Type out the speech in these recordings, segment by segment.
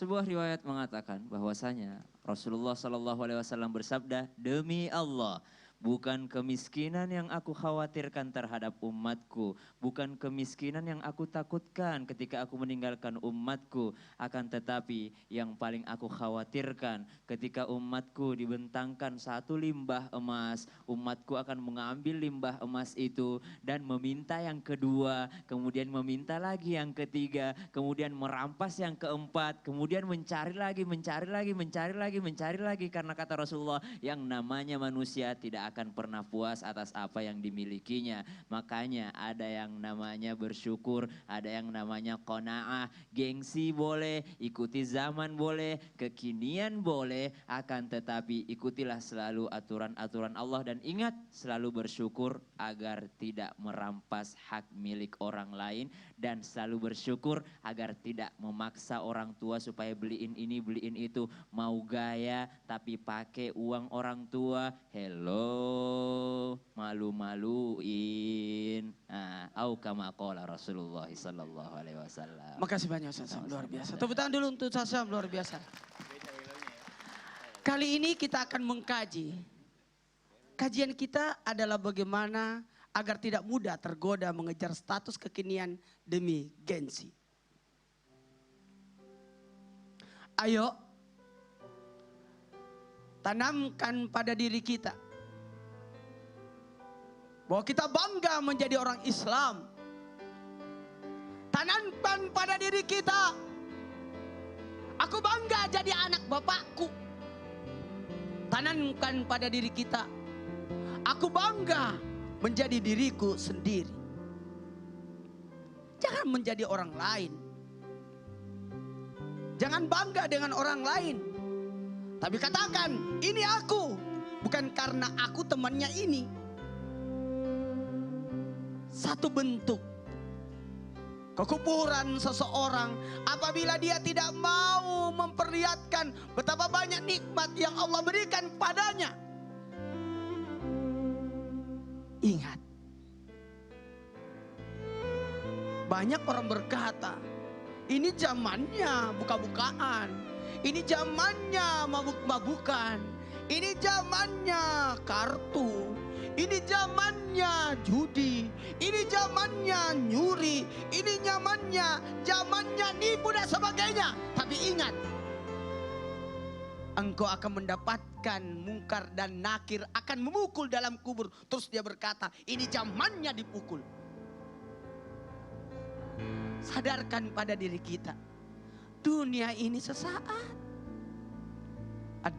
Sebuah riwayat mengatakan bahwasanya Rasulullah SAW bersabda, demi Allah, bukan kemiskinan yang aku khawatirkan terhadap umatku, bukan kemiskinan yang aku takutkan ketika aku meninggalkan umatku, akan tetapi yang paling aku khawatirkan ketika umatku dibentangkan satu limbah emas, umatku akan mengambil limbah emas itu dan meminta yang kedua, kemudian meminta lagi yang ketiga, kemudian merampas yang keempat, kemudian mencari lagi, karena kata Rasulullah, yang namanya manusia tidak akan pernah puas atas apa yang dimilikinya. Makanya ada yang namanya bersyukur, ada yang namanya qanaah, gengsi boleh, ikuti zaman boleh, kekinian boleh, akan tetapi ikutilah selalu aturan-aturan Allah dan ingat selalu bersyukur agar tidak merampas hak milik orang lain dan selalu bersyukur agar tidak memaksa orang tua supaya beliin ini, beliin itu, mau gaya tapi pakai uang orang tua. Hello, malu-maluin. Au kama qala Rasulullah sallallahu alaihi wasallam. Makasih banyak Ustaz Sam, luar biasa. Tepuk tangan dulu untuk Ustaz Sam, luar biasa. Kali ini kita akan mengkaji. Kajian kita adalah bagaimana agar tidak mudah tergoda mengejar status kekinian demi gengsi. Ayo, tanamkan pada diri kita bahwa kita bangga menjadi orang Islam. Tanamkan pada diri kita, aku bangga jadi anak bapakku. Tanamkan pada diri kita, aku bangga menjadi diriku sendiri. Jangan menjadi orang lain. Jangan bangga dengan orang lain. Tapi katakan, ini aku. Bukan karena aku temannya ini. Satu bentuk kekufuran seseorang apabila dia tidak mau memperlihatkan betapa banyak nikmat yang Allah berikan padanya. Ingat, banyak orang berkata, ini zamannya buka-bukaan, ini zamannya mabuk-mabukan, ini zamannya kartu, ini zamannya judi, ini zamannya nyuri, ini zamannya nipu dan sebagainya. Tapi ingat, engkau akan mendapatkan mungkar dan nakir akan memukul dalam kubur. Terus dia berkata, ini zamannya dipukul. Sadarkan pada diri kita, dunia ini sesaat.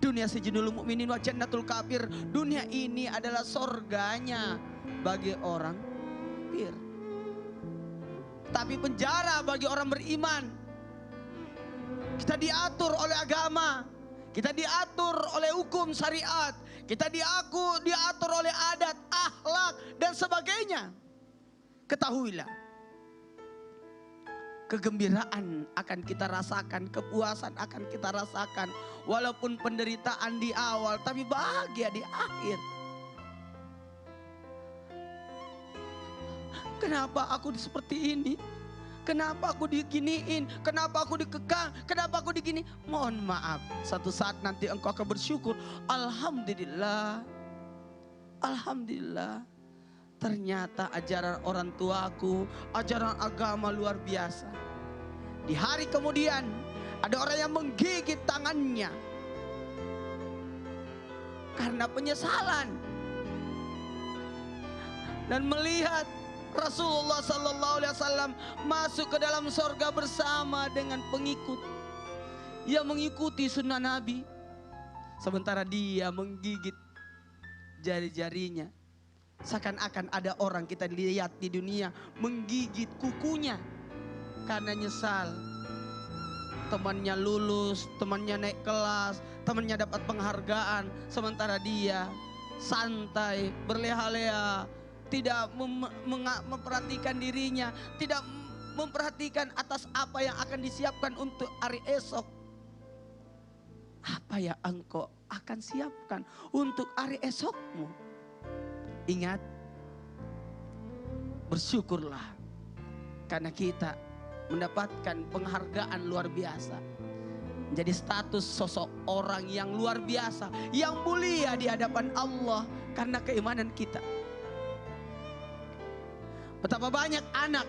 Dunia sijinul mu'minin wa jannatul kafir. Dunia ini adalah sorganya bagi orang kafir, tapi penjara bagi orang beriman. Kita diatur oleh agama, kita diatur oleh hukum syariat, kita diatur oleh adat, akhlak dan sebagainya. Ketahuilah, kegembiraan akan kita rasakan, kepuasan akan kita rasakan. Walaupun penderitaan di awal, tapi bahagia di akhir. Kenapa aku seperti ini? Kenapa aku diginiin? Kenapa aku dikekang? Kenapa aku digini? Mohon maaf, satu saat nanti engkau akan bersyukur. Alhamdulillah, alhamdulillah. Ternyata ajaran orang tuaku, ajaran agama luar biasa. Di hari kemudian ada orang yang menggigit tangannya karena penyesalan dan melihat Rasulullah SAW masuk ke dalam surga bersama dengan pengikut yang mengikuti sunnah Nabi, sementara dia menggigit jari-jarinya. Seakan-akan ada orang kita lihat di dunia menggigit kukunya karena nyesal. Temannya lulus, temannya naik kelas, temannya dapat penghargaan, sementara dia santai, berleha-leha, tidak memperhatikan dirinya, tidak memperhatikan atas apa yang akan disiapkan untuk hari esok. Apa yang engkau akan siapkan untuk hari esokmu? Ingat, bersyukurlah karena kita mendapatkan penghargaan luar biasa. Jadi status sosok orang yang luar biasa, yang mulia di hadapan Allah karena keimanan kita. Betapa banyak anak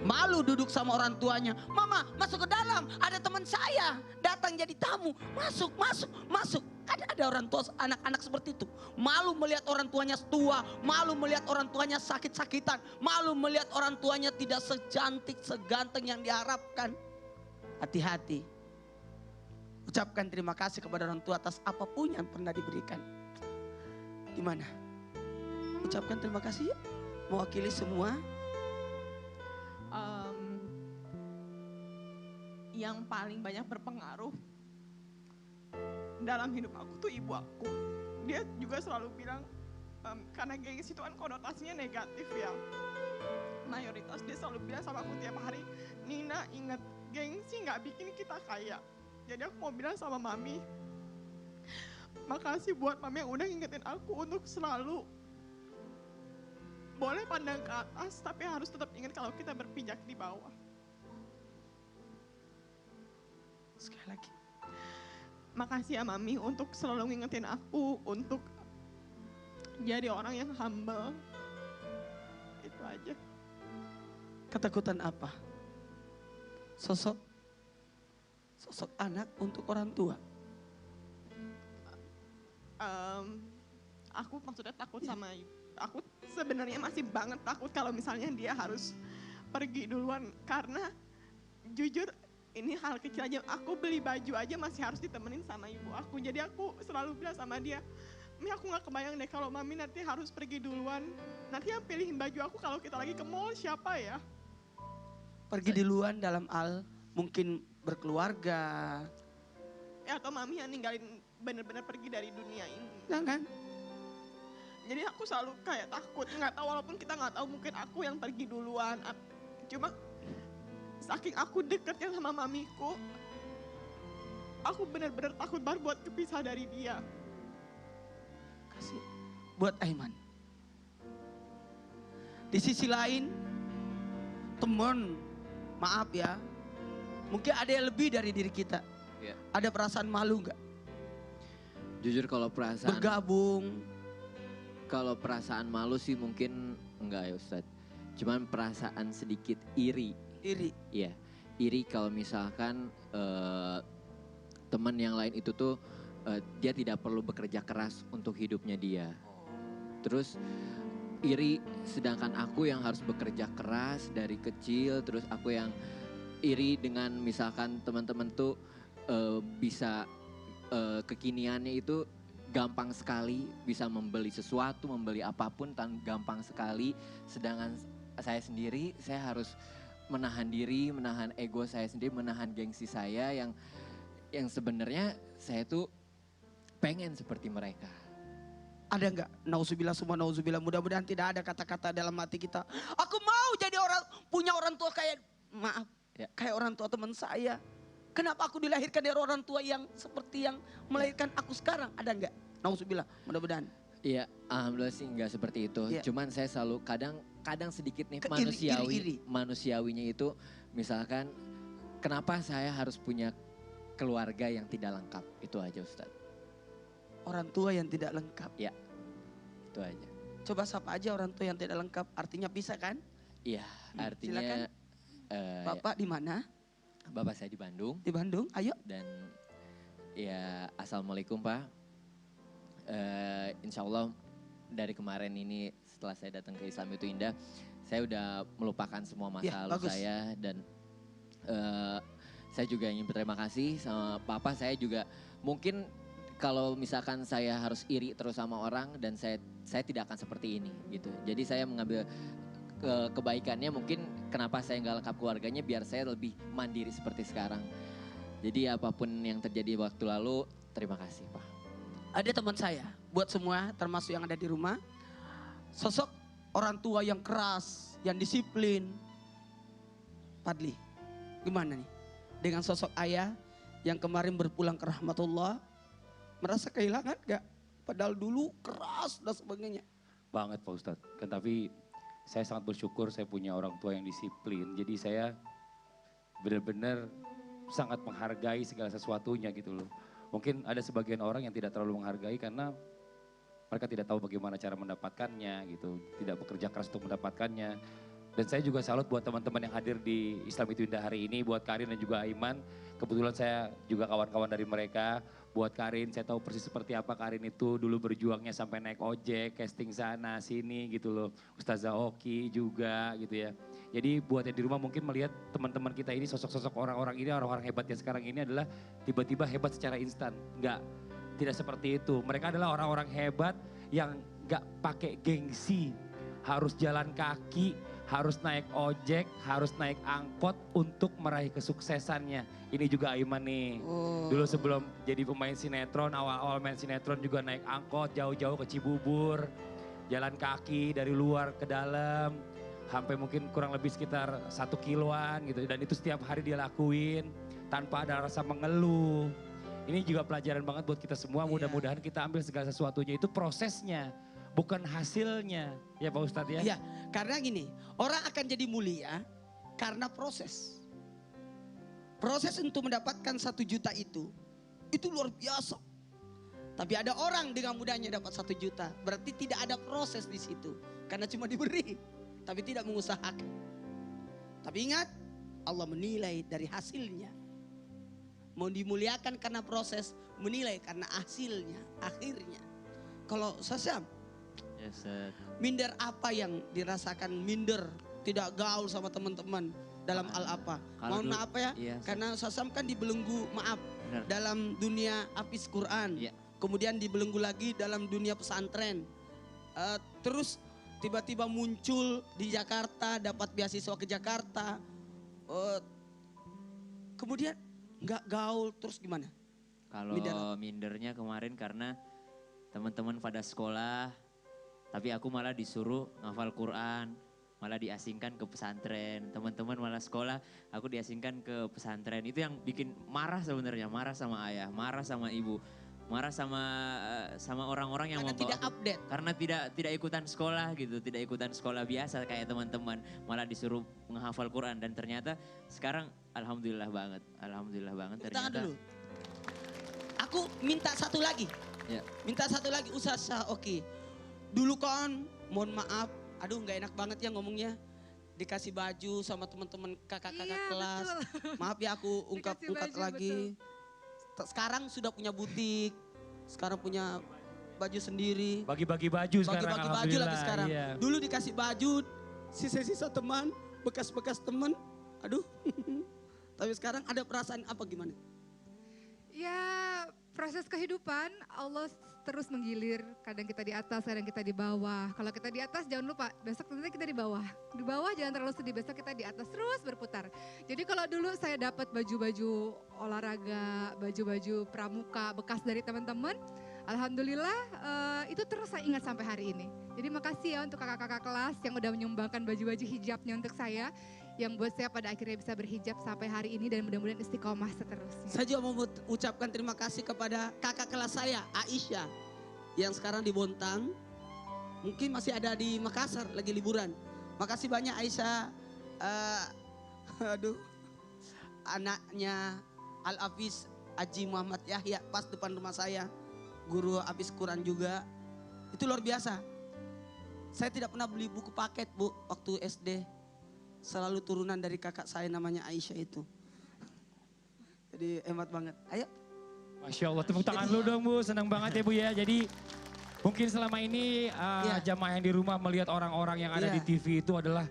malu duduk sama orang tuanya. Mama, masuk ke dalam, ada teman saya datang jadi tamu. Masuk, masuk, masuk. Ada orang tua anak-anak seperti itu. Malu melihat orang tuanya tua, malu melihat orang tuanya sakit-sakitan, malu melihat orang tuanya tidak secantik, seganteng yang diharapkan. Hati-hati. Ucapkan terima kasih kepada orang tua atas apapun yang pernah diberikan. Gimana? Ucapkan terima kasih ya. Mewakili semua. Yang paling banyak berpengaruh dalam hidup aku tuh ibu aku. Dia juga selalu bilang, karena gengsi itu kan konotasinya negatif ya. Mayoritas dia selalu bilang sama aku tiap hari, Nina ingat gengsi gak bikin kita kaya. Jadi aku mau bilang sama mami, makasih buat mami yang udah ngingetin aku untuk selalu boleh pandang ke atas, tapi harus tetap ingat kalau kita berpijak di bawah. Sekali lagi. Makasih ya mami untuk selalu ngingetin aku untuk jadi orang yang humble. Itu aja. Ketakutan apa? Sosok anak untuk orang tua. Aku maksudnya takut sama ibu. Aku sebenarnya masih banget takut kalau misalnya dia harus pergi duluan. Karena jujur ini hal kecil aja. Aku beli baju aja masih harus ditemenin sama ibu aku. Jadi aku selalu bilang sama dia, Mi aku gak kebayang deh kalau mami nanti harus pergi duluan. Nanti yang pilihin baju aku kalau kita lagi ke mall siapa ya? Pergi duluan dalam hal mungkin berkeluarga. Ya atau mami yang ninggalin bener-bener pergi dari dunia ini. Jangan. Jadi aku selalu kayak takut, nggak tahu walaupun kita nggak tahu mungkin aku yang pergi duluan. Cuma saking aku deketnya sama mamiku, aku benar-benar takut banget buat kepisah dari dia. Kasih buat Aiman. Di sisi lain, teman, maaf ya, mungkin ada yang lebih dari diri kita. Ya. Ada perasaan malu nggak? Jujur kalau perasaan Bergabung. Kalau perasaan malu sih mungkin enggak ya Ustadz. Cuman perasaan sedikit iri. Iri. Iya, iri kalau misalkan teman yang lain itu tuh dia tidak perlu bekerja keras untuk hidupnya dia. Terus iri sedangkan aku yang harus bekerja keras dari kecil. Terus aku yang iri dengan misalkan teman-teman tuh bisa kekiniannya itu gampang sekali bisa membeli sesuatu, membeli apapun gampang sekali. Sedangkan saya sendiri, saya harus menahan diri, menahan ego saya sendiri, menahan gengsi saya yang sebenarnya saya tuh pengen seperti mereka. Ada nggak? Nauzubillah semua nauzubillah. Mudah-mudahan tidak ada kata-kata dalam hati kita. Aku mau jadi punya orang tua kayak, maaf, Ya. kayak orang tua teman saya. Kenapa aku dilahirkan dari orang tua yang seperti yang melahirkan aku sekarang? Ada nggak? Nauzubillah, mudah-mudahan. Iya, alhamdulillah sih enggak seperti itu. Iya. Cuman saya selalu kadang sedikit nih Iri. manusiawinya itu misalkan kenapa saya harus punya keluarga yang tidak lengkap? Itu aja Ustadz. Orang tua yang tidak lengkap. Ya, itu aja. Coba sapa aja orang tua yang tidak lengkap. Artinya bisa kan? Iya, artinya silakan. Bapak di mana? Bapak saya di Bandung. Di Bandung, ayo. Dan ya assalamualaikum Pak. Insya Allah dari kemarin ini setelah saya datang ke Islam itu Indah, saya udah melupakan semua masa Ya, lalu bagus. saya dan saya juga ingin berterima kasih sama Papa. Saya juga mungkin kalau misalkan saya harus iri terus sama orang dan saya tidak akan seperti ini gitu. Jadi saya mengambil kebaikannya mungkin kenapa saya nggak lengkap keluarganya biar saya lebih mandiri seperti sekarang. Jadi apapun yang terjadi waktu lalu, terima kasih Pak. Ada teman saya, buat semua termasuk yang ada di rumah. Sosok orang tua yang keras, yang disiplin. Padli, gimana nih? Dengan sosok ayah yang kemarin berpulang ke rahmatullah. Merasa kehilangan gak? Padahal dulu keras dan sebagainya. Banget Pak Ustadz. Kan tapi saya sangat bersyukur saya punya orang tua yang disiplin. Jadi saya benar-benar sangat menghargai segala sesuatunya gitu loh. Mungkin ada sebagian orang yang tidak terlalu menghargai karena mereka tidak tahu bagaimana cara mendapatkannya gitu, tidak bekerja keras untuk mendapatkannya. Dan saya juga salut buat teman-teman yang hadir di Islam Itu Indah hari ini, buat Karin dan juga Aiman. Kebetulan saya juga kawan-kawan dari mereka. Buat Karin, saya tahu persis seperti apa Karin itu dulu berjuangnya sampai naik ojek, casting sana sini gitu loh. Ustazah Oki juga gitu ya. Jadi buat yang di rumah mungkin melihat teman-teman kita ini sosok-sosok orang-orang ini, orang-orang hebat yang sekarang ini adalah tiba-tiba hebat secara instan. Enggak, tidak seperti itu. Mereka adalah orang-orang hebat yang enggak pakai gengsi, harus jalan kaki, harus naik ojek, harus naik angkot untuk meraih kesuksesannya. Ini juga Aiman nih. Dulu sebelum jadi pemain sinetron, awal-awal main sinetron juga naik angkot jauh-jauh ke Cibubur. Jalan kaki dari luar ke dalam, sampai mungkin kurang lebih sekitar 1 kiloan gitu. Dan itu setiap hari dia lakuin tanpa ada rasa mengeluh. Ini juga pelajaran banget buat kita semua, mudah-mudahan kita ambil segala sesuatunya itu prosesnya. Bukan hasilnya, ya Pak Ustadz ya? Iya, karena gini, orang akan jadi mulia karena proses. Proses untuk mendapatkan 1 juta itu luar biasa. Tapi ada orang dengan mudahnya dapat 1 juta, berarti tidak ada proses di situ. Karena cuma diberi, tapi tidak mengusahakan. Tapi ingat, Allah menilai dari hasilnya. Mau dimuliakan karena proses, menilai karena hasilnya, akhirnya. Kalau Sasam, Yes, Ustaz. minder apa yang dirasakan minder, tidak gaul sama teman-teman dalam hal apa? Kalau Mohon dulu- maaf ya, iya, karena Sasam kan dibelenggu, maaf, Benar. dalam dunia Hafiz Quran. Iya. Kemudian dibelenggu lagi dalam dunia pesantren. Terus tiba-tiba muncul di Jakarta, dapat beasiswa ke Jakarta. Kemudian nggak gaul, terus gimana? Kalau Minder. mindernya kemarin karena teman-teman pada sekolah, tapi aku malah disuruh ngafal Quran, malah diasingkan ke pesantren. Teman-teman malah sekolah, aku diasingkan ke pesantren. Itu yang bikin marah sebenarnya, marah sama ayah, marah sama ibu, marah sama orang-orang yang Karena membawa tidak aku- update. karena tidak ikutan sekolah gitu, tidak ikutan sekolah biasa kayak teman-teman, malah disuruh menghafal Quran. Dan ternyata sekarang alhamdulillah banget Tangan ternyata. dulu. Aku minta satu lagi. Ya. Minta satu lagi, Ustazah Oki. Dulu kan, mohon maaf, aduh nggak enak banget ya ngomongnya. Dikasih baju sama teman-teman kakak-kakak Iya, kelas. betul. Maaf ya aku ungkap Dikasih baju, lagi. Sekarang sudah punya butik, sekarang punya baju sendiri. Bagi-bagi baju sekarang Bagi-bagi baju alhamdulillah. lagi sekarang. Iya. Dulu dikasih baju, sisa-sisa teman, bekas-bekas teman. Aduh. Tapi sekarang ada perasaan apa gimana? Ya proses kehidupan Allah terus menggilir. Kadang kita di atas, kadang kita di bawah. Kalau kita di atas jangan lupa besok tentunya kita di bawah. Di bawah jangan terlalu sedih, besok kita di atas terus berputar. Jadi kalau dulu saya dapat baju-baju olahraga, baju-baju pramuka bekas dari teman-teman. Alhamdulillah itu terus saya ingat sampai hari ini. Jadi makasih ya untuk kakak-kakak kelas yang udah menyumbangkan baju-baju hijabnya untuk saya. Yang buat saya pada akhirnya bisa berhijab sampai hari ini dan mudah-mudahan istiqomah seterusnya. Saya juga mau ucapkan terima kasih kepada kakak kelas saya, Aisyah. Yang sekarang di Bontang. Mungkin masih ada di Makassar, lagi liburan. Makasih banyak Aisyah. Aduh, anaknya Al-Hafiz Haji Muhammad Yahya pas depan rumah saya. Guru Hafiz Quran juga. Itu luar biasa. Saya tidak pernah beli buku paket, Bu, waktu SD. Selalu turunan dari kakak saya namanya Aisyah itu. Jadi hemat banget. Ayo. Masya Allah, tepuk tangan lu dong Bu, senang banget ya Bu ya. Jadi mungkin selama ini Iya. jamaah yang di rumah melihat orang-orang yang ada Iya. di TV itu adalah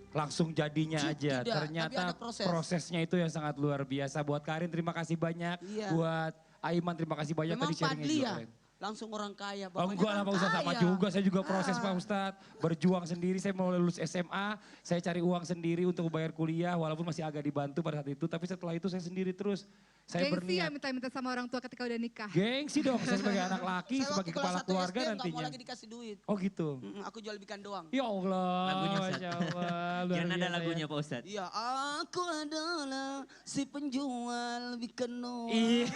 langsung jadinya aja. Tidak, Ternyata tapi ada proses. prosesnya itu yang sangat luar biasa. Buat Karin terima kasih banyak. Iya. Buat Aiman terima kasih banyak Memang tadi sharingnya Fadli juga ya, keren. langsung orang kaya. Oh Bapaknya enggak lah orang Pak Ustadz, sama kaya. juga. Saya juga proses Ah. Pak Ustadz. Berjuang sendiri, saya mau lulus SMA. Saya cari uang sendiri untuk bayar kuliah. Walaupun masih agak dibantu pada saat itu. Tapi setelah itu saya sendiri terus. Saya Gengsi berniat. ya minta-minta sama orang tua ketika udah nikah. Gengsi dong, saya sebagai anak laki, Saya sebagai waktu kepala kelas 1 keluarga SD nggak mau nantinya. lagi dikasih duit. Oh gitu. Aku jual ikan doang. Ya Allah, Lagunya, Ustaz. Masya Allah. luar Kirain ada biasa lagunya ya. Pak Ustadz. Iya, aku adalah si penjual ikan doang. Iya.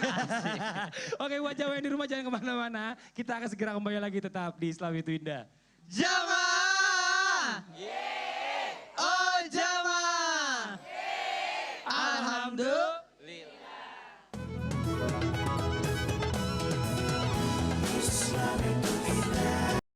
Oke buat Jawa yang di rumah jangan kemana-mana. Kita akan segera kembali lagi tetap di Islam Itu Indah. Jamaah. Oh jamaah. Alhamdulillah.